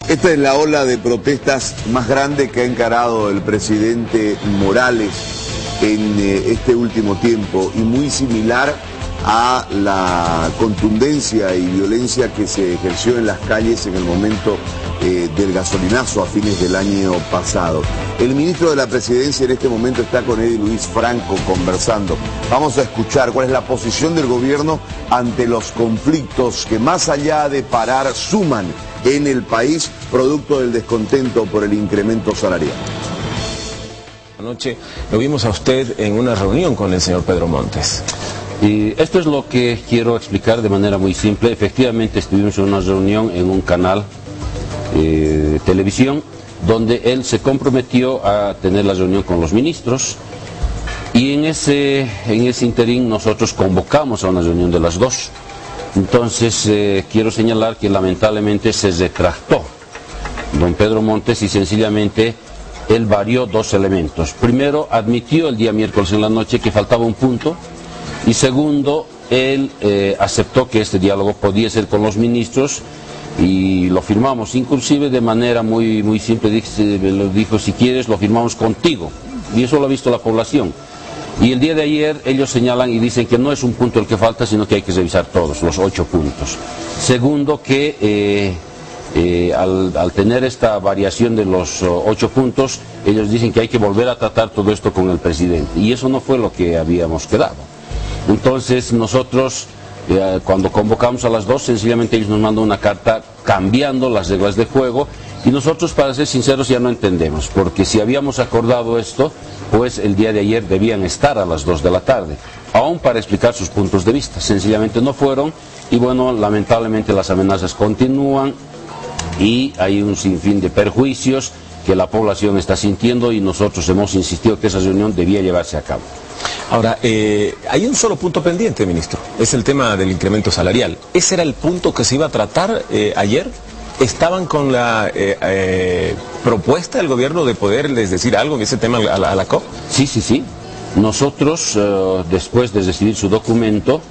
Esta es la ola de protestas más grande que ha encarado el presidente Morales en este último tiempo y muy similar a la contundencia y violencia que se ejerció en las calles en el momento del gasolinazo a fines del año pasado. El ministro de la Presidencia en este momento está con Eddie Luis Franco conversando. Vamos a escuchar cuál es la posición del gobierno ante los conflictos que más allá de parar suman en el país producto del descontento por el incremento salarial. Anoche lo vimos a usted en una reunión con el señor Pedro Montes. Y esto es lo que quiero explicar de manera muy simple. Efectivamente estuvimos en una reunión en un canal de televisión donde él se comprometió a tener la reunión con los ministros y en ese interín nosotros convocamos a una reunión de las dos. Entonces quiero señalar que lamentablemente se retractó don Pedro Montes y sencillamente él varió dos elementos. Primero, admitió el día miércoles en la noche que faltaba un punto y segundo, él aceptó que este diálogo podía ser con los ministros y lo firmamos, inclusive de manera muy simple, lo dijo, si quieres lo firmamos contigo, y eso lo ha visto la población. Y el día de ayer ellos señalan y dicen que no es un punto el que falta, sino que hay que revisar todos, los 8 puntos. Segundo, que al tener esta variación de los 8 puntos, ellos dicen que hay que volver a tratar todo esto con el presidente, y eso no fue lo que habíamos quedado. Entonces nosotros, cuando convocamos a las dos, sencillamente ellos nos mandan una carta cambiando las reglas de juego y nosotros, para ser sinceros, ya no entendemos, porque si habíamos acordado esto, pues el día de ayer debían estar a las 2 de la tarde, aún para explicar sus puntos de vista. Sencillamente no fueron y bueno, lamentablemente las amenazas continúan y hay un sinfín de perjuicios que la población está sintiendo y nosotros hemos insistido que esa reunión debía llevarse a cabo. Ahora, hay un solo punto pendiente, ministro, es el tema del incremento salarial. ¿Ese era el punto que se iba a tratar ayer? ¿Estaban con la propuesta del gobierno de poderles decir algo en ese tema a la COP? Sí. Nosotros, después de recibir su documento,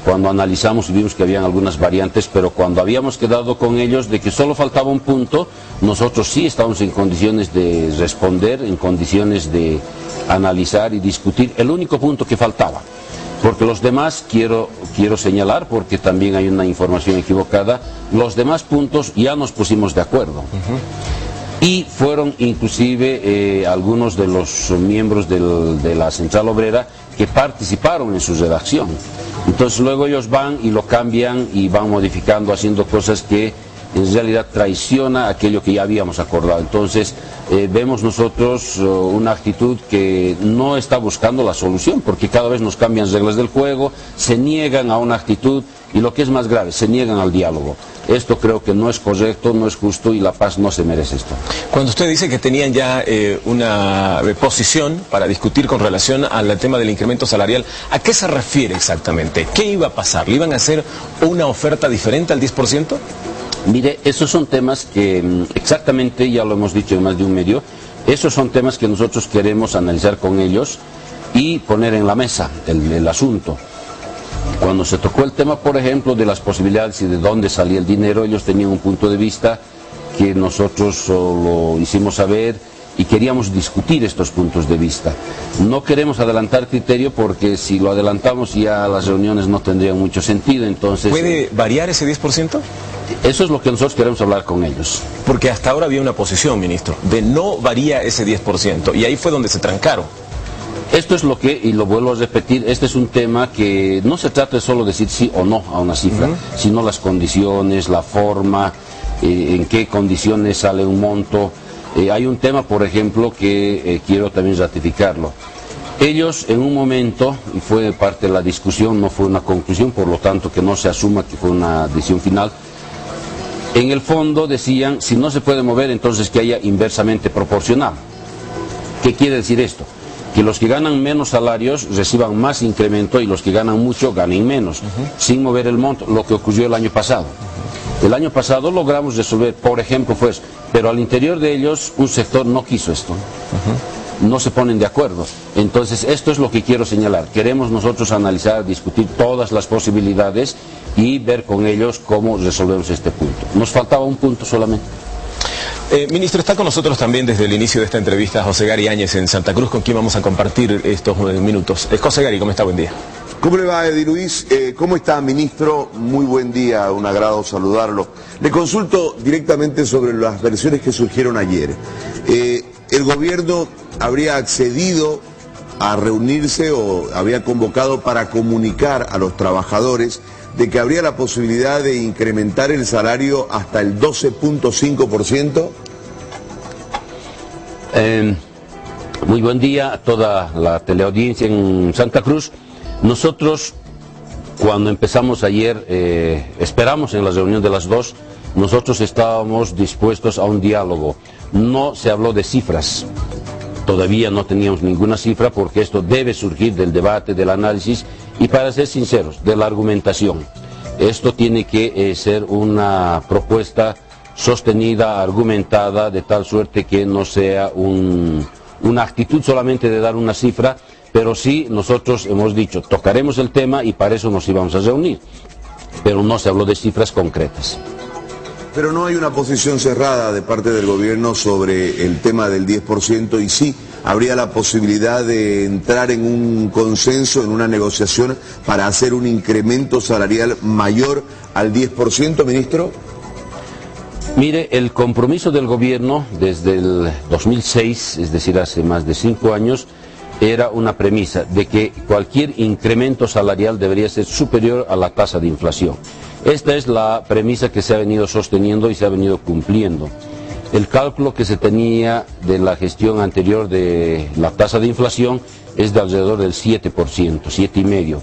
cuando analizamos y vimos que habían algunas variantes, pero cuando habíamos quedado con ellos de que solo faltaba un punto, nosotros sí estábamos en condiciones de responder, en condiciones de analizar y discutir el único punto que faltaba. Porque los demás, quiero señalar, porque también hay una información equivocada, los demás puntos ya nos pusimos de acuerdo. Y fueron inclusive algunos de los miembros de la Central Obrera que participaron en su redacción. Entonces luego ellos van y lo cambian y van modificando, haciendo cosas que en realidad traiciona aquello que ya habíamos acordado. Entonces vemos nosotros una actitud que no está buscando la solución, porque cada vez nos cambian reglas del juego, se niegan a una actitud y lo que es más grave, se niegan al diálogo. Esto creo que no es correcto, no es justo y la paz no se merece esto. Cuando usted dice que tenían ya una posición para discutir con relación al tema del incremento salarial, ¿a qué se refiere exactamente? ¿Qué iba a pasar? ¿Le iban a hacer una oferta diferente al 10%? Mire, esos son temas que exactamente, ya lo hemos dicho en más de un medio, esos son temas que nosotros queremos analizar con ellos y poner en la mesa el asunto. Cuando se tocó el tema, por ejemplo, de las posibilidades y de dónde salía el dinero, ellos tenían un punto de vista que nosotros lo hicimos saber y queríamos discutir estos puntos de vista. No queremos adelantar criterio porque si lo adelantamos ya las reuniones no tendrían mucho sentido, entonces... ¿Puede variar ese 10%? Eso es lo que nosotros queremos hablar con ellos. Porque hasta ahora había una posición, ministro, de no varía ese 10%, y ahí fue donde se trancaron. Esto es lo que, y lo vuelvo a repetir, este es un tema que no se trata de solo decir sí o no a una cifra, sino las condiciones, la forma, en qué condiciones sale un monto. Hay un tema, por ejemplo, que quiero también ratificarlo. Ellos en un momento, y fue parte de la discusión, no fue una conclusión, por lo tanto que no se asuma que fue una decisión final, en el fondo decían, si no se puede mover, entonces que haya inversamente proporcional. ¿Qué quiere decir esto? Que los que ganan menos salarios reciban más incremento y los que ganan mucho ganen menos, sin mover el monto, lo que ocurrió el año pasado. El año pasado logramos resolver, por ejemplo, fue eso, pero al interior de ellos un sector no quiso esto. No se ponen de acuerdo. Entonces esto es lo que quiero señalar. Queremos nosotros analizar, discutir todas las posibilidades y ver con ellos cómo resolvemos este punto. Nos faltaba un punto solamente. Ministro, está con nosotros también desde el inicio de esta entrevista José Gary Áñez en Santa Cruz, con quien vamos a compartir estos minutos. José Gary, ¿cómo está? Buen día. ¿Cómo le va, Eddie Luis? ¿Cómo está, ministro? Muy buen día, un agrado saludarlo. Le consulto directamente sobre las versiones que surgieron ayer. ¿El gobierno habría accedido a reunirse o había convocado para comunicar a los trabajadores de que habría la posibilidad de incrementar el salario hasta el 12.5%? Muy buen día a toda la teleaudiencia en Santa Cruz. Nosotros, cuando empezamos ayer, esperamos en la reunión de las 2, nosotros estábamos dispuestos a un diálogo. No se habló de cifras. Todavía no teníamos ninguna cifra porque esto debe surgir del debate, del análisis y, para ser sinceros, de la argumentación. Esto tiene que ser una propuesta sostenida, argumentada, de tal suerte que no sea una actitud solamente de dar una cifra, pero sí nosotros hemos dicho, tocaremos el tema y para eso nos íbamos a reunir, pero no se habló de cifras concretas. Pero no hay una posición cerrada de parte del gobierno sobre el tema del 10% y sí habría la posibilidad de entrar en un consenso, en una negociación para hacer un incremento salarial mayor al 10%, ministro. Mire, el compromiso del gobierno desde el 2006, es decir, hace más de 5 años, era una premisa de que cualquier incremento salarial debería ser superior a la tasa de inflación. Esta es la premisa que se ha venido sosteniendo y se ha venido cumpliendo. El cálculo que se tenía de la gestión anterior de la tasa de inflación es de alrededor del 7%, 7,5%.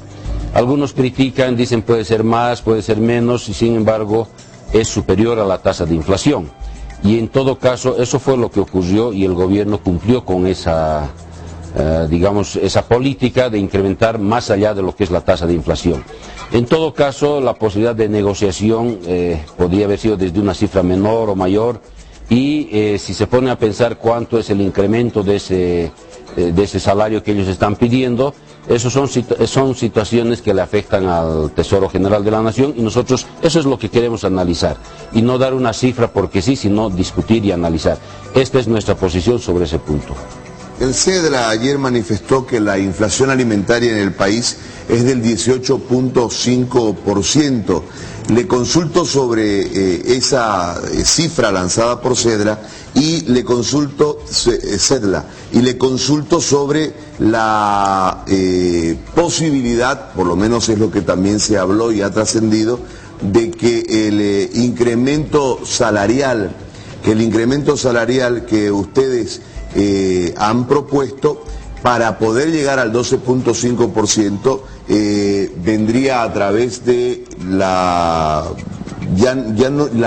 Algunos critican, dicen puede ser más, puede ser menos, y sin embargo es superior a la tasa de inflación. Y en todo caso eso fue lo que ocurrió y el gobierno cumplió con esa esa política de incrementar más allá de lo que es la tasa de inflación. En todo caso, la posibilidad de negociación podría haber sido desde una cifra menor o mayor, y si se pone a pensar cuánto es el incremento de ese salario que ellos están pidiendo, eso son situaciones que le afectan al Tesoro General de la Nación, y nosotros eso es lo que queremos analizar, y no dar una cifra porque sí, sino discutir y analizar. Esta es nuestra posición sobre ese punto. El CEDRA ayer manifestó que la inflación alimentaria en el país es del 18.5%. Le consulto sobre esa cifra lanzada por CEDRA y le consulto sobre la posibilidad, por lo menos es lo que también se habló y ha trascendido, de que el incremento salarial que ustedes han propuesto para poder llegar al 12.5% vendría a través de la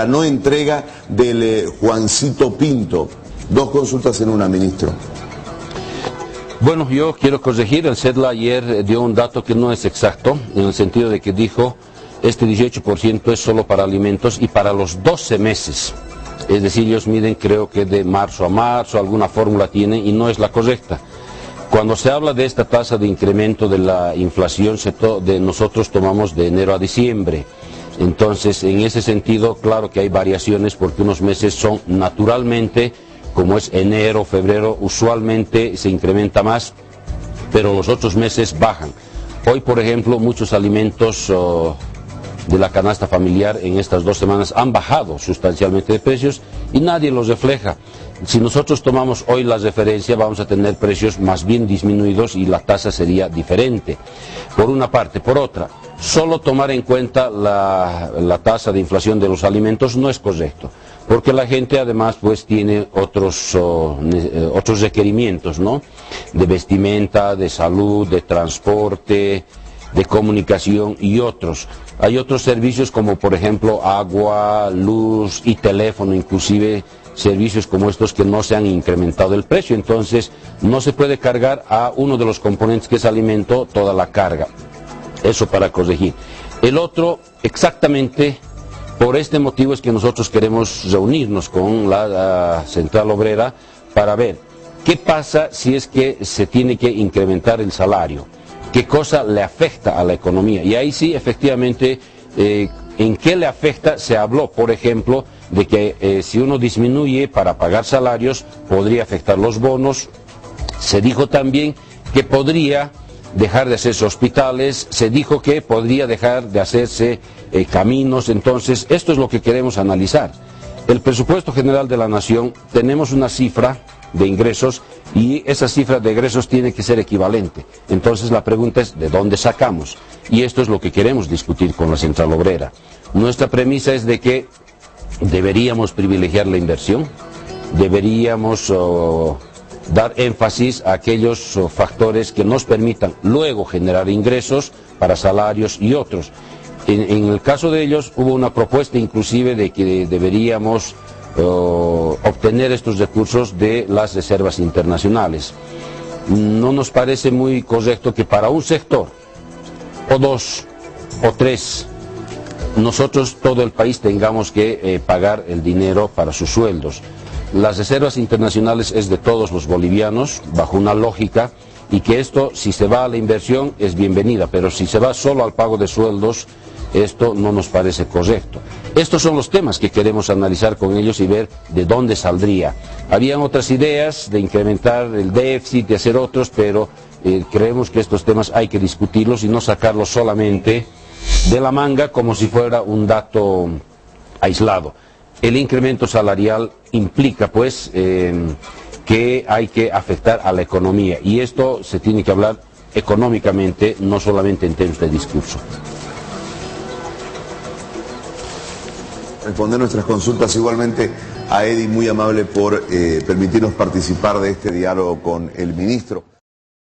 no entrega del Juancito Pinto. Dos consultas en una, ministro. Bueno, yo quiero corregir, el CEDLA ayer dio un dato que no es exacto, en el sentido de que dijo este 18% es solo para alimentos y para los 12 meses. Es decir, ellos miden, creo que de marzo a marzo, alguna fórmula tienen y no es la correcta. Cuando se habla de esta tasa de incremento de la inflación, nosotros tomamos de enero a diciembre. Entonces, en ese sentido, claro que hay variaciones porque unos meses son naturalmente, como es enero, febrero, usualmente se incrementa más, pero los otros meses bajan. Hoy, por ejemplo, muchos alimentos de la canasta familiar en estas 2 semanas han bajado sustancialmente de precios y nadie los refleja. Si nosotros tomamos hoy la referencia, vamos a tener precios más bien disminuidos y la tasa sería diferente, por una parte. Por otra, solo tomar en cuenta la tasa de inflación de los alimentos no es correcto, porque la gente además pues tiene otros requerimientos, ¿no? De vestimenta, de salud, de transporte, de comunicación y otros. Hay otros servicios como por ejemplo agua, luz y teléfono, inclusive servicios como estos que no se han incrementado el precio, entonces no se puede cargar a uno de los componentes que es alimento toda la carga. Eso para corregir. El otro, exactamente por este motivo es que nosotros queremos reunirnos con la Central Obrera para ver qué pasa si es que se tiene que incrementar el salario. ¿Qué cosa le afecta a la economía? Y ahí sí, efectivamente, en qué le afecta, se habló, por ejemplo, de que si uno disminuye para pagar salarios podría afectar los bonos. Se dijo también que podría dejar de hacerse hospitales, se dijo que podría dejar de hacerse caminos. Entonces esto es lo que queremos analizar. El presupuesto general de la nación, tenemos una cifra de ingresos y esa cifra de ingresos tiene que ser equivalente. Entonces la pregunta es, ¿de dónde sacamos? Y esto es lo que queremos discutir con la Central Obrera. Nuestra premisa es de que deberíamos privilegiar la inversión, deberíamos dar énfasis a aquellos factores que nos permitan luego generar ingresos para salarios y otros. En el caso de ellos hubo una propuesta inclusive de que deberíamos obtener estos recursos de las reservas internacionales. No nos parece muy correcto que para un sector, o dos, o tres, nosotros, todo el país, tengamos que pagar el dinero para sus sueldos. Las reservas internacionales es de todos los bolivianos, bajo una lógica, y que esto, si se va a la inversión, es bienvenida, pero si se va solo al pago de sueldos, esto no nos parece correcto. Estos son los temas que queremos analizar con ellos y ver de dónde saldría. Habían otras ideas de incrementar el déficit, de hacer otros, pero creemos que estos temas hay que discutirlos y no sacarlos solamente de la manga como si fuera un dato aislado. El incremento salarial implica pues que hay que afectar a la economía y esto se tiene que hablar económicamente, no solamente en términos de discurso. Responder nuestras consultas igualmente a Eddie, muy amable por permitirnos participar de este diálogo con el ministro.